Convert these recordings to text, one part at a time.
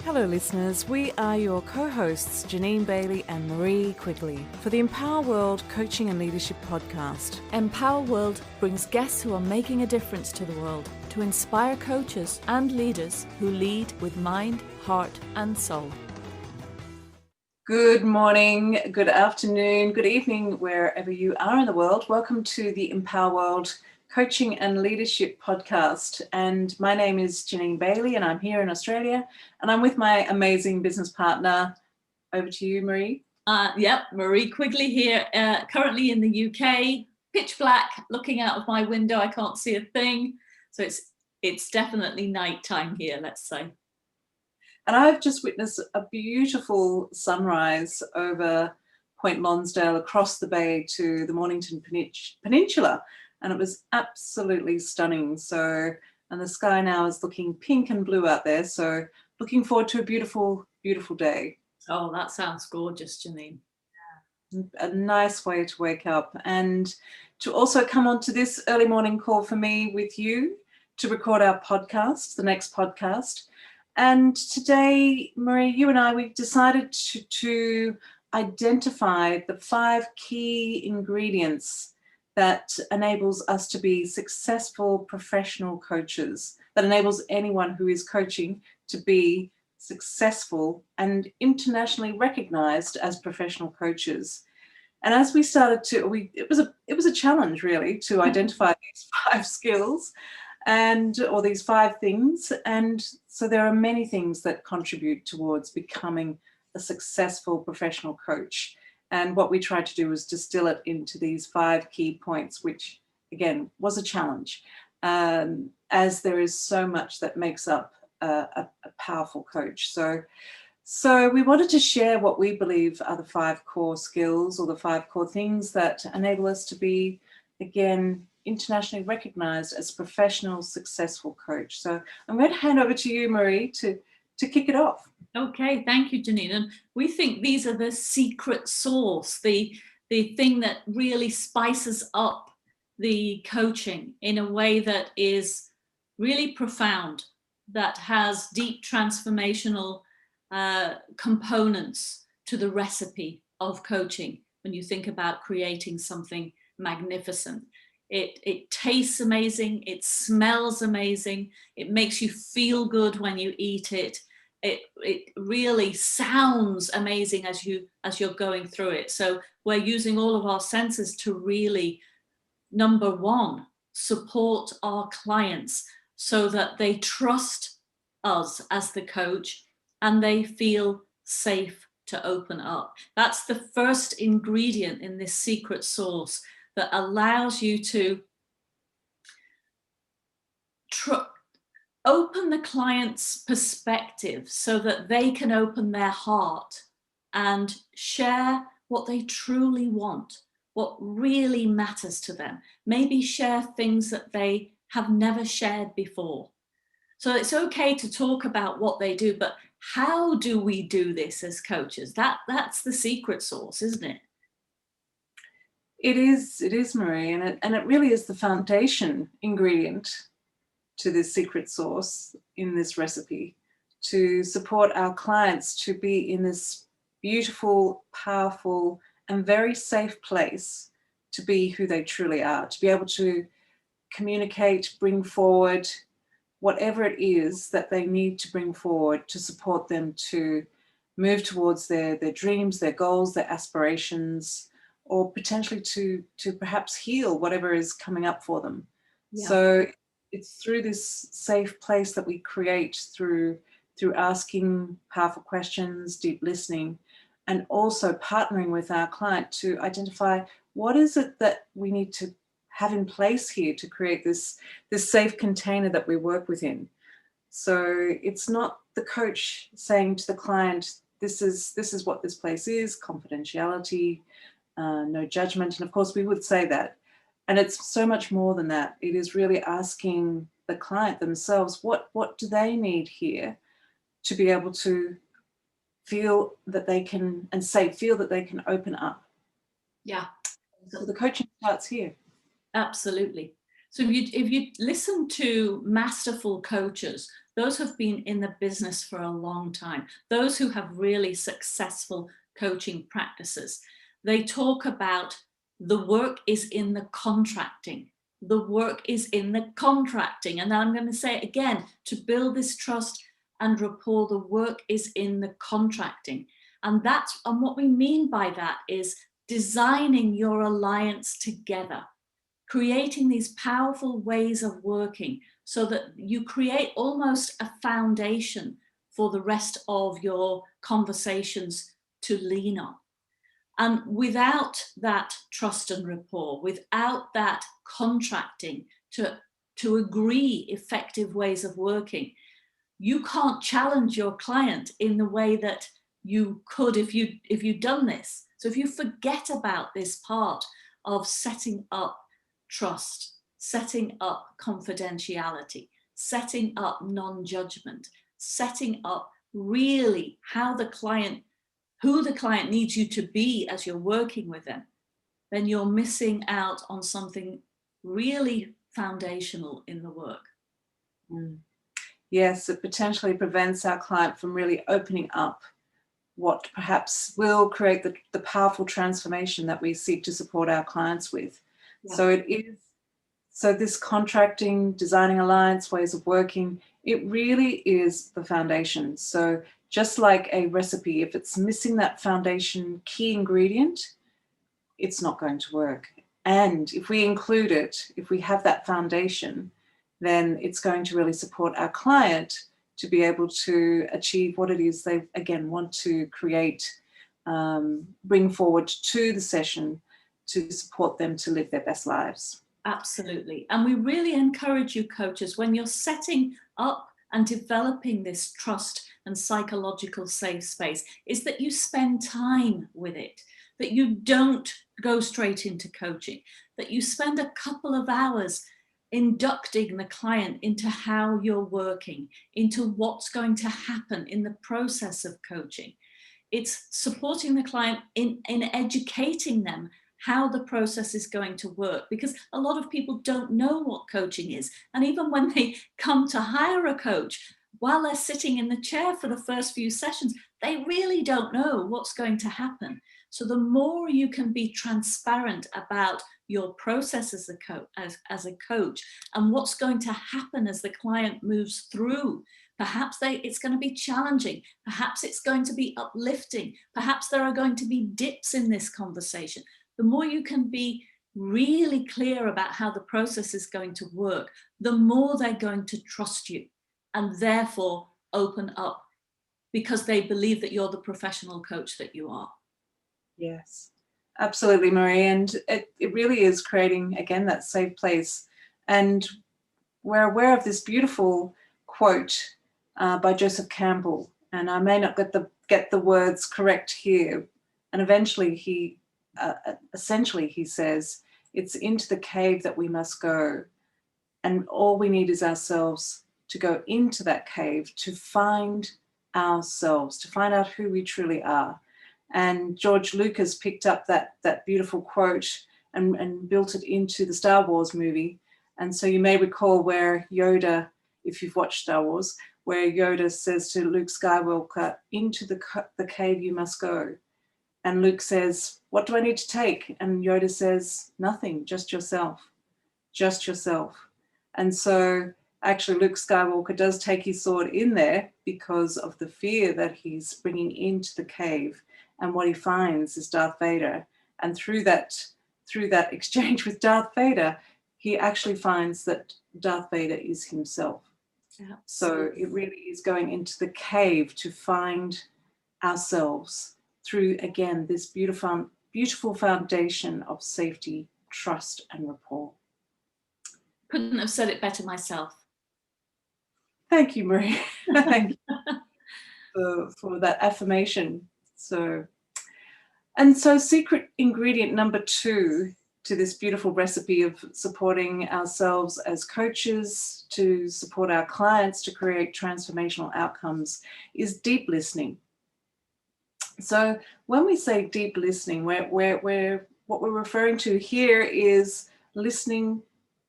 Hello listeners, we are your co-hosts Jeanine Bailey and Marie Quigley for the Empower World Coaching and Leadership Podcast. Empower World brings guests who are making a difference to the world to inspire coaches and leaders who lead with mind, heart and soul. Good morning, good afternoon, good evening, wherever you are in the world. Welcome to the Empower World Coaching and Leadership Podcast. And my name is Jeanine Bailey and I'm here in Australia and I'm with my amazing business partner. Over to you, Marie. Marie Quigley here, currently in the UK, pitch black, looking out of my window. I can't see a thing. So it's definitely nighttime here, let's say. And I've just witnessed a beautiful sunrise over Point Lonsdale across the bay to the Mornington Peninsula. And it was absolutely stunning. So, and the sky now is looking pink and blue out there. So looking forward to a beautiful, beautiful day. Oh, that sounds gorgeous, Jeanine. A nice way to wake up and to also come onto this early morning call for me with you to record our podcast, the next podcast. And today, Marie, you and I, we've decided to identify the 5 key ingredients that enables us to be successful professional coaches, that enables anyone who is coaching to be successful and internationally recognized as professional coaches. And as we started to, it was a challenge really to identify these 5 skills or these 5 things. And so there are many things that contribute towards becoming a successful professional coach. And what we tried to do was distill it into these 5 key points, which, again, was a challenge, as there is so much that makes up a powerful coach. So we wanted to share what we believe are the 5 core skills or the 5 core things that enable us to be, again, internationally recognized as a professional, successful coach. So I'm going to hand over to you, Marie, to kick it off. Okay, thank you, Jeanine. And we think these are the secret sauce, the thing that really spices up the coaching in a way that is really profound, that has deep transformational components to the recipe of coaching. When you think about creating something magnificent, it tastes amazing, it smells amazing, it makes you feel good when you eat it. It really sounds amazing as you're going through it. So we're using all of our senses to really, number one, support our clients so that they trust us as the coach and they feel safe to open up. That's the first ingredient in this secret sauce that allows you to open the client's perspective so that they can open their heart and share what they truly want, what really matters to them. Maybe share things that they have never shared before. So it's okay to talk about what they do, but how do we do this as coaches? That's the secret sauce, isn't it? It is, Marie, and it really is the foundation ingredient to this secret sauce in this recipe to support our clients to be in this beautiful, powerful, and very safe place to be who they truly are, to be able to communicate, bring forward whatever it is that they need to bring forward to support them to move towards their dreams, their goals, their aspirations, or potentially to perhaps heal whatever is coming up for them. Yeah. So it's through this safe place that we create through asking powerful questions, deep listening, and also partnering with our client to identify what is it that we need to have in place here to create this safe container that we work within. So it's not the coach saying to the client, this is what this place is, confidentiality, no judgment. And of course we would say that. And it's so much more than that. It is really asking the client themselves, what do they need here to be able to feel that they can open up. Yeah. So the coaching starts here. Absolutely. So if you listen to masterful coaches, those who've been in the business for a long time, those who have really successful coaching practices, they talk about the work is in the contracting. The work is in the contracting. And I'm going to say it again, to build this trust and rapport, the work is in the contracting. And what we mean by that is designing your alliance together, creating these powerful ways of working so that you create almost a foundation for the rest of your conversations to lean on. And without that trust and rapport, without that contracting to agree effective ways of working, you can't challenge your client in the way that you could if you'd done this. So if you forget about this part of setting up trust, setting up confidentiality, setting up non-judgment, setting up really who the client needs you to be as you're working with them, then you're missing out on something really foundational in the work. Yes, it potentially prevents our client from really opening up what perhaps will create the powerful transformation that we seek to support our clients with. Yeah. So this contracting, designing alliance, ways of working, it really is the foundation. So just like a recipe, if it's missing that foundation key ingredient, it's not going to work. And if we include it, if we have that foundation, then it's going to really support our client to be able to achieve what it is they, again, want to create, bring forward to the session to support them to live their best lives. Absolutely. And we really encourage you, coaches, when you're setting up and developing this trust and psychological safe space, is that you spend time with it, that you don't go straight into coaching, that you spend a couple of hours inducting the client into how you're working, into what's going to happen in the process of coaching. It's supporting the client in educating them how the process is going to work, because a lot of people don't know what coaching is. And even when they come to hire a coach, while they're sitting in the chair for the first few sessions, they really don't know what's going to happen. So the more you can be transparent about your process as a coach and what's going to happen as the client moves through, perhaps it's going to be challenging, perhaps it's going to be uplifting, perhaps there are going to be dips in this conversation. The more you can be really clear about how the process is going to work, the more they're going to trust you and therefore open up, because they believe that you're the professional coach that you are. Yes, absolutely, Marie. And it really is creating, again, that safe place. And we're aware of this beautiful quote by Joseph Campbell, and I may not get the words correct here. And eventually essentially he says, it's into the cave that we must go. And all we need is ourselves to go into that cave to find ourselves, to find out who we truly are. And George Lucas picked up that beautiful quote and built it into the Star Wars movie. And so you may recall where Yoda, if you've watched Star Wars, where Yoda says to Luke Skywalker, into the cave you must go. And Luke says, what do I need to take? And Yoda says, nothing, just yourself, just yourself. And so actually Luke Skywalker does take his sword in there because of the fear that he's bringing into the cave. And what he finds is Darth Vader. And through that exchange with Darth Vader, he actually finds that Darth Vader is himself. Yeah. So it really is going into the cave to find ourselves through, again, this beautiful foundation of safety, trust, and rapport. Couldn't have said it better myself. Thank you, Marie. Thank you for that affirmation. So secret ingredient number 2 to this beautiful recipe of supporting ourselves as coaches, to support our clients, to create transformational outcomes, is deep listening. So when we say deep listening, what we're referring to here is listening,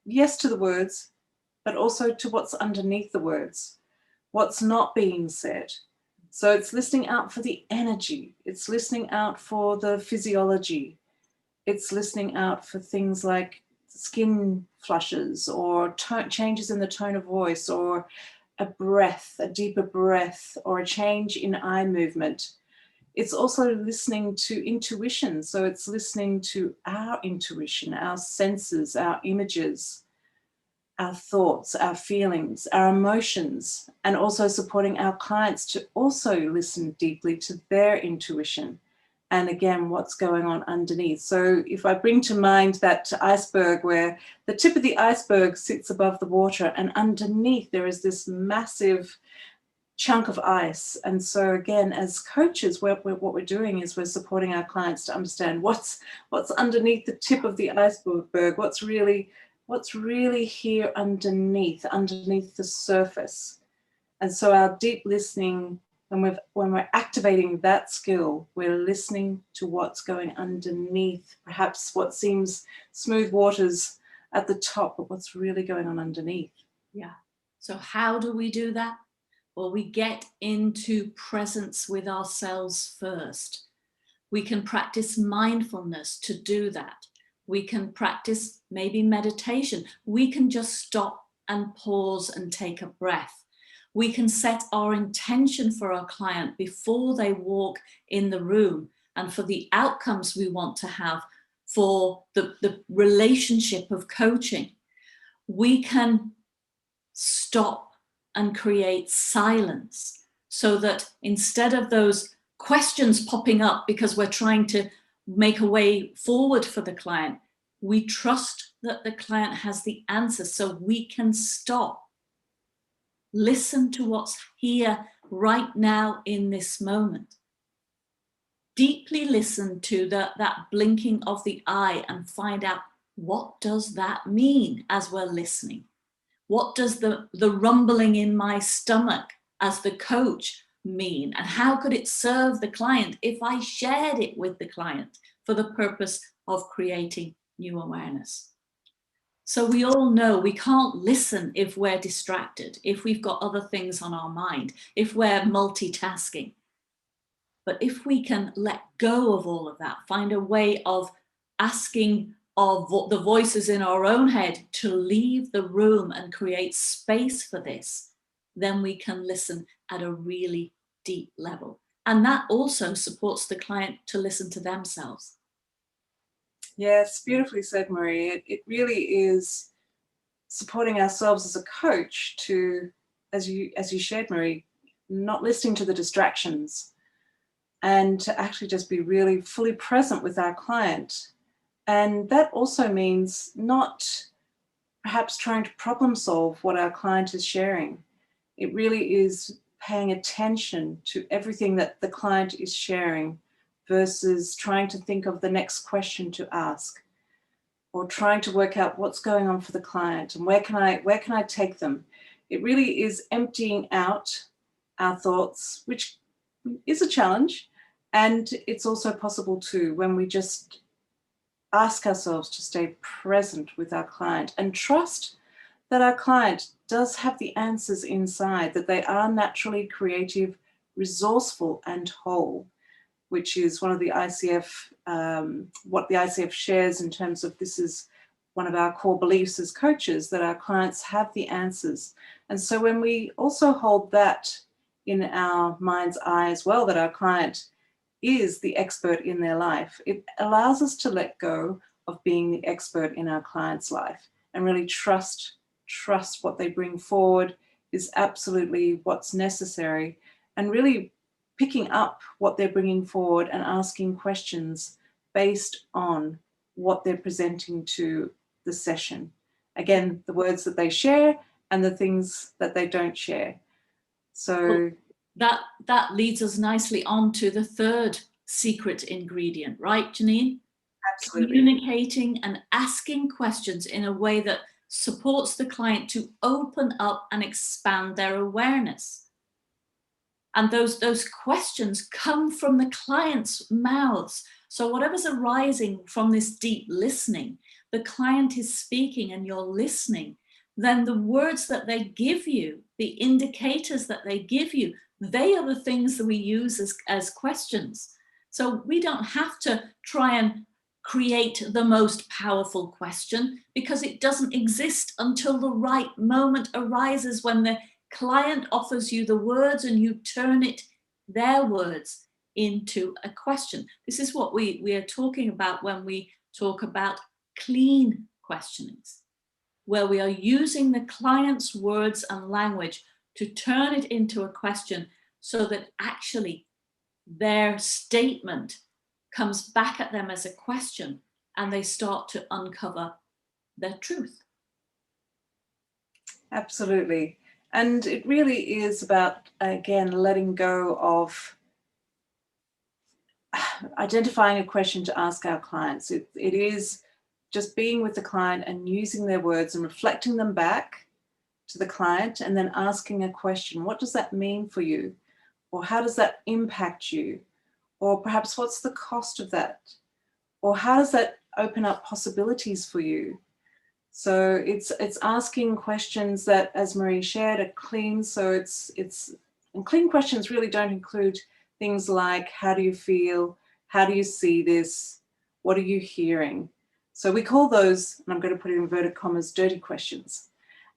yes, to the words, but also to what's underneath the words. what's not being said. So it's listening out for the energy. It's listening out for the physiology. It's listening out for things like skin flushes or changes in the tone of voice, or a breath, a deeper breath, or a change in eye movement. It's also listening to intuition. So it's listening to our intuition, our senses, our images, our thoughts, our feelings, our emotions, and also supporting our clients to also listen deeply to their intuition. And again, what's going on underneath. So if I bring to mind that iceberg where the tip of the iceberg sits above the water and underneath there is this massive chunk of ice. And so again, as coaches, what we're doing is we're supporting our clients to understand what's underneath the tip of the iceberg, what's really here underneath the surface. And so our deep listening, when we're activating that skill, we're listening to what's going underneath, perhaps what seems smooth waters at the top, but what's really going on underneath. Yeah. So how do we do that? Well, we get into presence with ourselves first. We can practice mindfulness to do that. We can practice maybe meditation. We can just stop and pause and take a breath. We can set our intention for our client before they walk in the room and for the outcomes we want to have for the relationship of coaching. We can stop and create silence so that instead of those questions popping up because we're trying to make a way forward for the client, we trust that the client has the answer, so we can stop. Listen to what's here right now in this moment. Deeply listen to that blinking of the eye and find out, what does that mean as we're listening? What does the rumbling in my stomach as the coach mean? And how could it serve the client if I shared it with the client for the purpose of creating new awareness? So we all know we can't listen if we're distracted, if we've got other things on our mind, if we're multitasking. But if we can let go of all of that, find a way of asking of the voices in our own head to leave the room and create space for this, then we can listen at a really deep level. And that also supports the client to listen to themselves. Yes, beautifully said, Marie. It really is supporting ourselves as a coach to, as you shared, Marie, not listening to the distractions and to actually just be really fully present with our client. And that also means not perhaps trying to problem solve what our client is sharing. It really is paying attention to everything that the client is sharing versus trying to think of the next question to ask, or trying to work out what's going on for the client and where can I take them. It really is emptying out our thoughts, which is a challenge. And it's also possible too when we just ask ourselves to stay present with our client and trust that our client does have the answers inside, that they are naturally creative, resourceful, and whole, which is one of the ICF, what the ICF shares in terms of this is one of our core beliefs as coaches, that our clients have the answers. And so when we also hold that in our mind's eye as well, that our client is the expert in their life, it allows us to let go of being the expert in our client's life and really trust what they bring forward is absolutely what's necessary, and really picking up what they're bringing forward and asking questions based on what they're presenting to the session. Again, the words that they share and the things that they don't share. So that leads us nicely on to the third secret ingredient, right, Jeanine? Absolutely. Communicating and asking questions in a way that supports the client to open up and expand their awareness. And those questions come from the client's mouths. So whatever's arising from this deep listening, the client is speaking and you're listening. then the words that they give you, the indicators that they give you, they are the things that we use as questions. So we don't have to try and create the most powerful question, because it doesn't exist until the right moment arises, when the client offers you the words and you turn it, their words, into a question. This is what we are talking about when we talk about clean questionings, where we are using the client's words and language to turn it into a question, so that actually their statement comes back at them as a question, and they start to uncover their truth. Absolutely. And it really is about, again, letting go of identifying a question to ask our clients. It is just being with the client and using their words and reflecting them back to the client, and then asking a question. What does that mean for you? Or how does that impact you? Or perhaps what's the cost of that? Or how does that open up possibilities for you? So it's asking questions that, as Marie shared, are clean. So and clean questions really don't include things like, how do you feel? How do you see this? What are you hearing? So we call those, and I'm going to put it in inverted commas, dirty questions.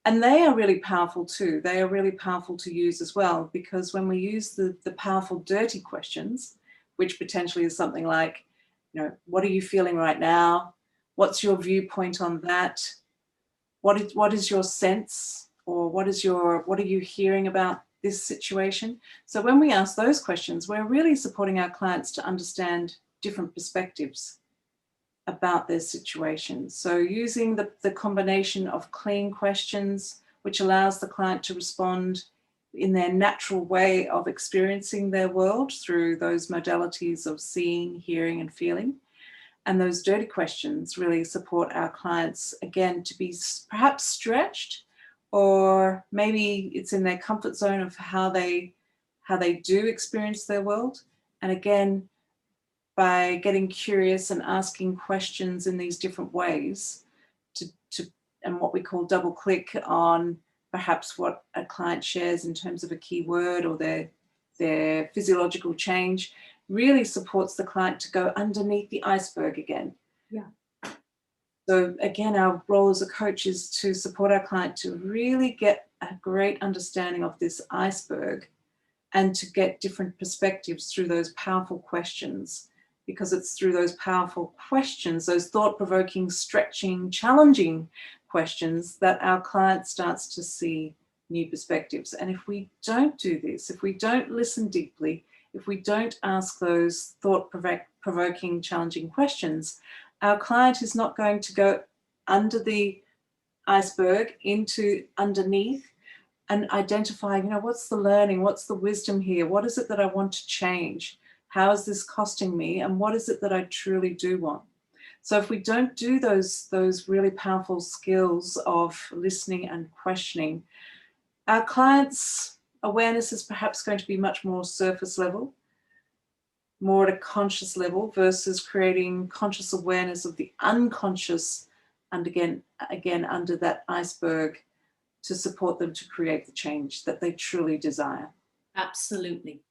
And they are really powerful too. They are really powerful to use as well, because when we use the powerful dirty questions, which potentially is something like, what are you feeling right now? What's your viewpoint on that? What is your sense, or what are you hearing about this situation? So when we ask those questions, we're really supporting our clients to understand different perspectives about their situation. So using the combination of clean questions, which allows the client to respond in their natural way of experiencing their world through those modalities of seeing, hearing, and feeling. And those dirty questions really support our clients, again, to be perhaps stretched, or maybe it's in their comfort zone of how they do experience their world. And again, by getting curious and asking questions in these different ways, and what we call double click on perhaps what a client shares in terms of a key word or their physiological change, really supports the client to go underneath the iceberg again. Yeah. So again, our role as a coach is to support our client to really get a great understanding of this iceberg, and to get different perspectives through those powerful questions, because it's through those powerful questions, those thought-provoking, stretching, challenging questions, that our client starts to see new perspectives. And if we don't do this, if we don't listen deeply, if we don't ask those thought-provoking, challenging questions, our client is not going to go under the iceberg into underneath and identify, what's the learning, what's the wisdom here, what is it that I want to change, how is this costing me, and what is it that I truly do want. So if we don't do those really powerful skills of listening and questioning, our clients' awareness is perhaps going to be much more surface level, more at a conscious level, versus creating conscious awareness of the unconscious, and again under that iceberg, to support them to create the change that they truly desire. Absolutely.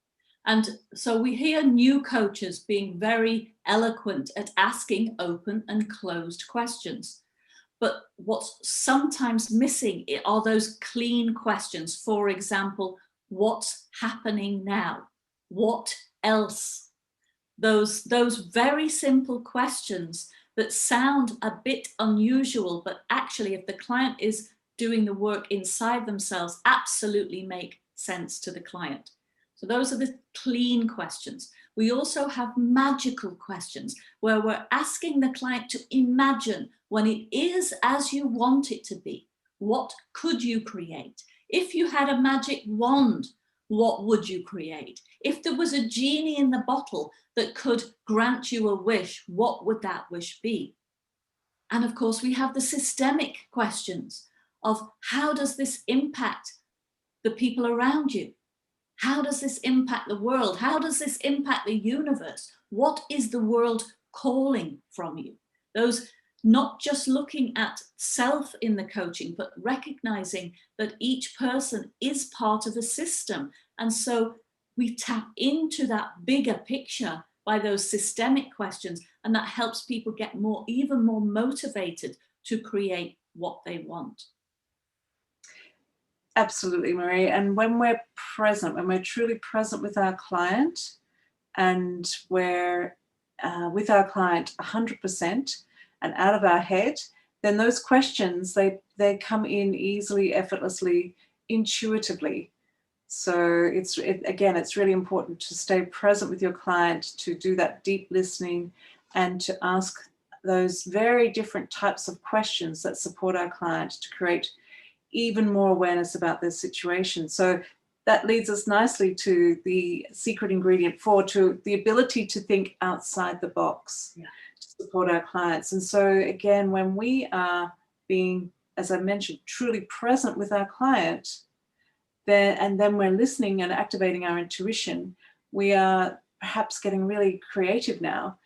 And so we hear new coaches being very eloquent at asking open and closed questions. But what's sometimes missing are those clean questions. For example, what's happening now? What else? Those very simple questions that sound a bit unusual, but actually, if the client is doing the work inside themselves, absolutely make sense to the client. So those are the clean questions. We also have magical questions, where we're asking the client to imagine when it is as you want it to be. What could you create? If you had a magic wand, what would you create? If there was a genie in the bottle that could grant you a wish, what would that wish be? And of course, we have the systemic questions of, how does this impact the people around you? How does this impact the world? How does this impact the universe? What is the world calling from you? Those not just looking at self in the coaching, but recognizing that each person is part of a system. And so we tap into that bigger picture by those systemic questions, and that helps people get even more motivated to create what they want. Absolutely, Marie. And when we're present, when we're truly present with our client, and we're with our client 100% and out of our head, then those questions, they come in easily, effortlessly, intuitively. So again, it's really important to stay present with your client, to do that deep listening, and to ask those very different types of questions that support our client to create even more awareness about their situation. So that leads us nicely to the secret ingredient 4, to the ability to think outside the box, yeah, to support our clients. And so again, when we are being, as I mentioned, truly present with our client, then we're listening and activating our intuition, we are perhaps getting really creative now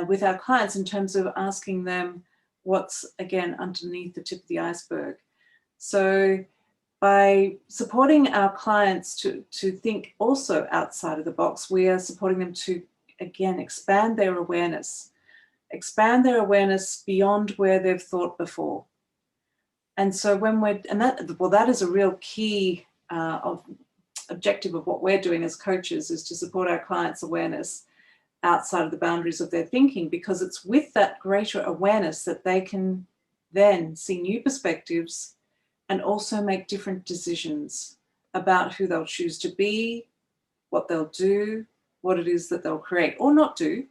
with our clients in terms of asking them what's, again, underneath the tip of the iceberg. So by supporting our clients to think also outside of the box, we are supporting them to, again, expand their awareness beyond where they've thought before. And so that is a real key objective of what we're doing as coaches, is to support our clients' awareness outside of the boundaries of their thinking, because it's with that greater awareness that they can then see new perspectives and also make different decisions about who they'll choose to be, what they'll do, what it is that they'll create or not do,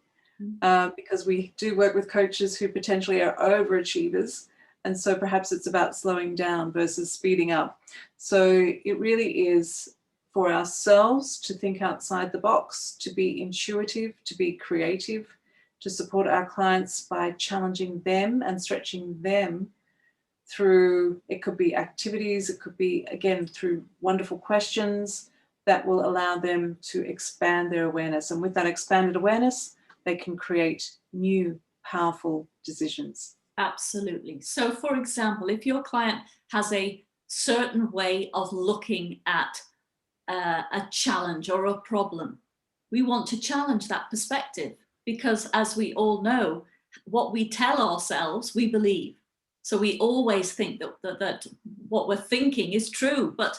because we do work with coaches who potentially are overachievers. And so perhaps it's about slowing down versus speeding up. So it really is for ourselves to think outside the box, to be intuitive, to be creative, to support our clients by challenging them and stretching them through, it could be activities, it could be, again, through wonderful questions that will allow them to expand their awareness. And with that expanded awareness, they can create new, powerful decisions. Absolutely. So, for example, if your client has a certain way of looking at a challenge or a problem, we want to challenge that perspective, because as we all know, what we tell ourselves, we believe. So we always think that what we're thinking is true, but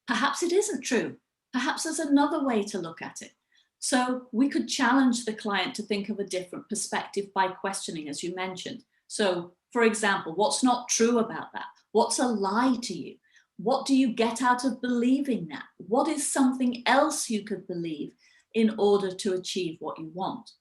perhaps it isn't true. Perhaps there's another way to look at it. So we could challenge the client to think of a different perspective by questioning, as you mentioned. So, for example, what's not true about that? What's a lie to you? What do you get out of believing that? What is something else you could believe in order to achieve what you want?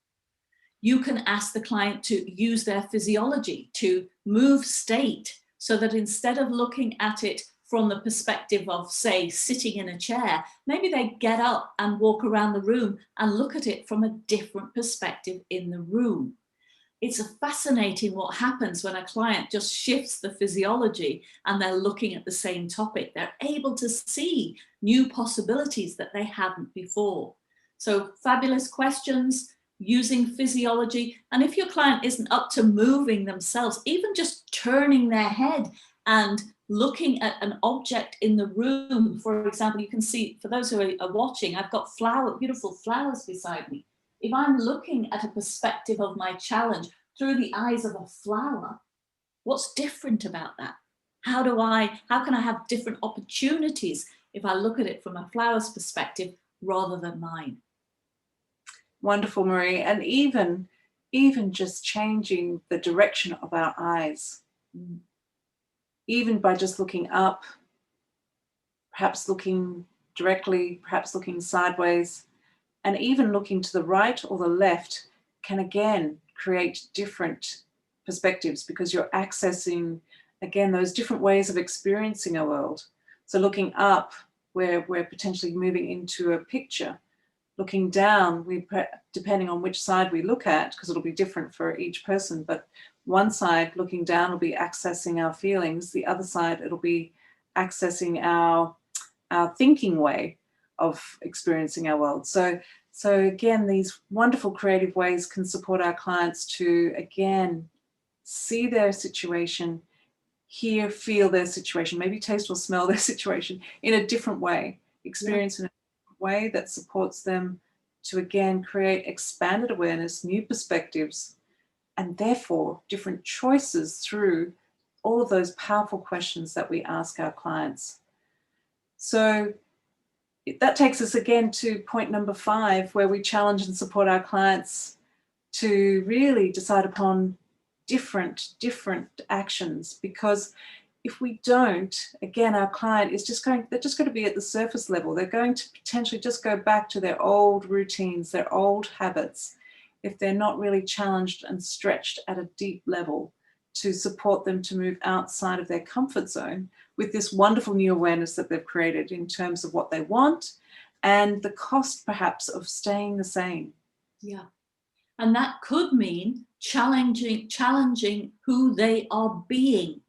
You can ask the client to use their physiology to move state, so that instead of looking at it from the perspective of, say, sitting in a chair, maybe they get up and walk around the room and look at it from a different perspective in the room. It's fascinating what happens when a client just shifts the physiology and they're looking at the same topic. They're able to see new possibilities that they hadn't before. So fabulous questions, using physiology. And if your client isn't up to moving themselves, even just turning their head and looking at an object in the room. For example, you can see, for those who are watching, I've got beautiful flowers beside me. If I'm looking at a perspective of my challenge through the eyes of a flower, what's different about that? How can I have different opportunities if I look at it from a flower's perspective rather than mine? Wonderful, Marie. And even just changing the direction of our eyes, even by just looking up, perhaps looking directly, perhaps looking sideways, and even looking to the right or the left can again create different perspectives, because you're accessing, again, those different ways of experiencing a world. So looking up, where we're potentially moving into a picture. Looking down, depending on which side we look at, because it'll be different for each person, but one side, looking down, will be accessing our feelings. The other side, it'll be accessing our thinking way of experiencing our world. So again, these wonderful creative ways can support our clients to, again, see their situation, hear, feel their situation, maybe taste or smell their situation in a different way, experience in a different way that supports them to, again, create expanded awareness, new perspectives, and therefore different choices through all of those powerful questions that we ask our clients. So that takes us again to point number 5, where we challenge and support our clients to really decide upon different actions, because if we don't, again, our client is they're just going to be at the surface level. They're going to potentially just go back to their old routines, their old habits, if they're not really challenged and stretched at a deep level to support them to move outside of their comfort zone with this wonderful new awareness that they've created in terms of what they want and the cost perhaps of staying the same. Yeah. And that could mean challenging who they are being.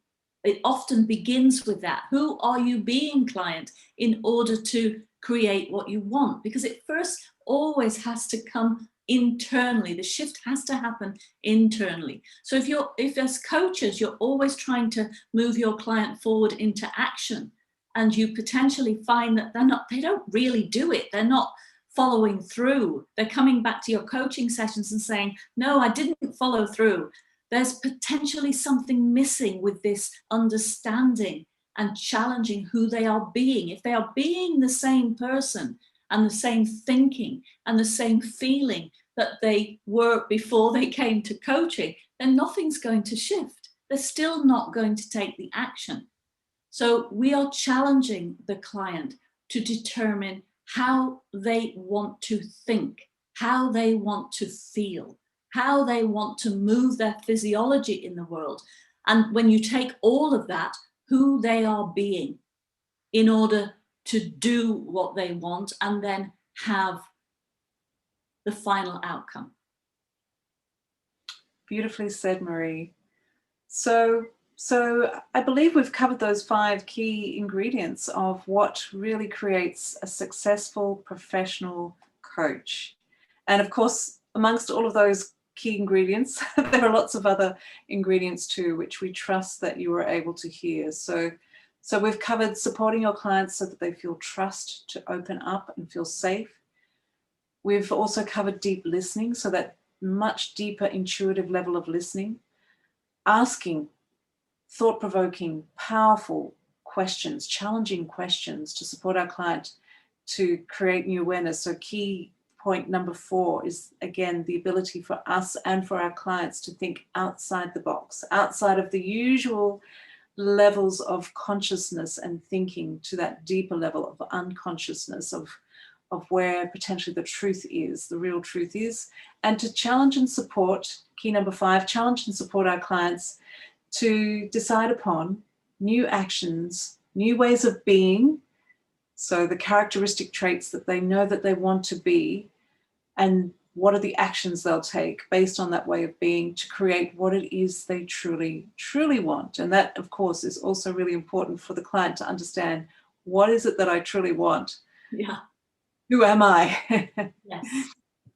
It often begins with that. Who are you being, client, in order to create what you want? Because it first always has to come internally. The shift has to happen internally. So if as coaches, you're always trying to move your client forward into action, and you potentially find that they don't really do it. They're not following through. They're coming back to your coaching sessions and saying, no, I didn't follow through. There's potentially something missing with this understanding and challenging who they are being. If they are being the same person and the same thinking and the same feeling that they were before they came to coaching, then nothing's going to shift. They're still not going to take the action. So we are challenging the client to determine how they want to think, how they want to feel, how they want to move their physiology in the world. And when you take all of that, who they are being in order to do what they want and then have the final outcome. Beautifully said, Marie. So I believe we've covered those 5 key ingredients of what really creates a successful professional coach. And of course, amongst all of those key ingredients, there are lots of other ingredients too, which we trust that you were able to hear. So we've covered supporting your clients so that they feel trust to open up and feel safe. We've also covered deep listening, so that much deeper intuitive level of listening, asking thought-provoking, powerful questions, challenging questions to support our client to create new awareness. So key point number 4 is, again, the ability for us and for our clients to think outside the box, outside of the usual levels of consciousness and thinking, to that deeper level of unconsciousness, of where potentially the truth is, the real truth is, and to challenge and support, key number 5, challenge and support our clients to decide upon new actions, new ways of being, so the characteristic traits that they know that they want to be, and what are the actions they'll take based on that way of being to create what it is they truly, truly want. And that, of course, is also really important for the client to understand, what is it that I truly want? Yeah. Who am I? Yes.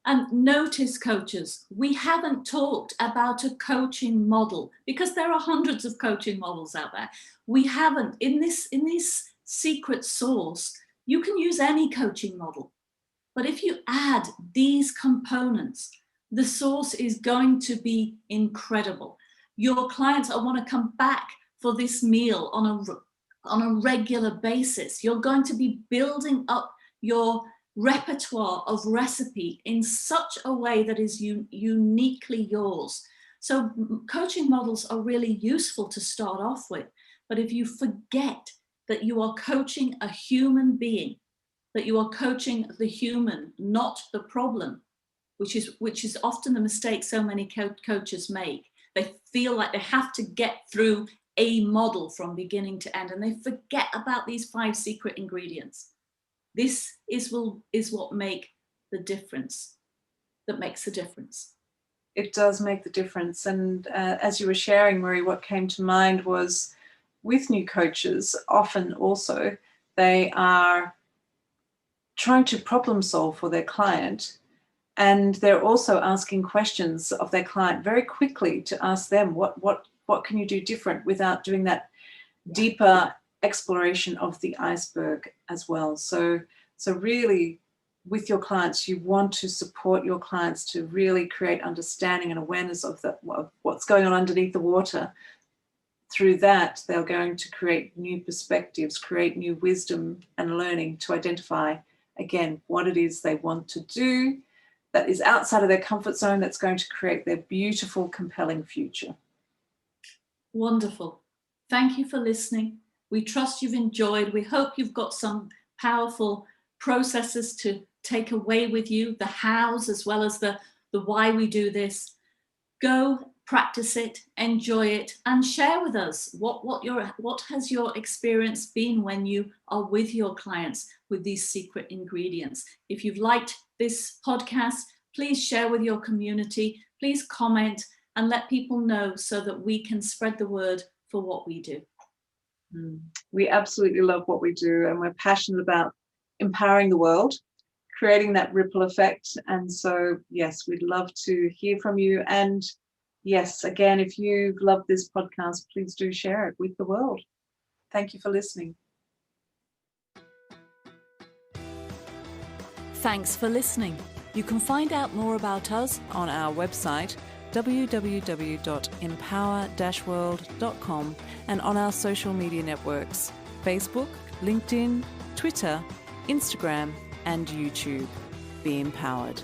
And notice, coaches, we haven't talked about a coaching model, because there are hundreds of coaching models out there. We haven't, in this secret sauce, you can use any coaching model. But if you add these components, the sauce is going to be incredible. Your clients will want to come back for this meal on a regular basis. You're going to be building up your repertoire of recipe in such a way that is uniquely yours. So coaching models are really useful to start off with. But if you forget that you are coaching a human being, that you are coaching the human, not the problem, which is often the mistake so many coaches make. They feel like they have to get through a model from beginning to end, and they forget about these 5 secret ingredients. This is what make the difference, that makes the difference. It does make the difference. And as you were sharing, Marie, what came to mind was, with new coaches, often also they are trying to problem solve for their client, And they're also asking questions of their client very quickly to ask them what can you do different without doing that deeper exploration of the iceberg as well. So really, with your clients, you want to support your clients to really create understanding and awareness of what's going on underneath the water. Through that, they're going to create new perspectives, create new wisdom and learning to identify, again, what it is they want to do that is outside of their comfort zone, that's going to create their beautiful, compelling future. Wonderful. Thank you for listening. We trust you've enjoyed. We hope you've got some powerful processes to take away with you, the hows as well as the why we do this. Go practice it, enjoy it, and share with us what has your experience been when you are with your clients with these secret ingredients. If you've liked this podcast, please share with your community. Please comment and let people know so that we can spread the word for what we do. We absolutely love what we do, and we're passionate about empowering the world, creating that ripple effect. And so, yes, we'd love to hear from you. And yes, again, if you've loved this podcast, please do share it with the world. Thank you for listening. Thanks for listening. You can find out more about us on our website, www.empower-world.com, and on our social media networks, Facebook, LinkedIn, Twitter, Instagram, and YouTube. Be empowered.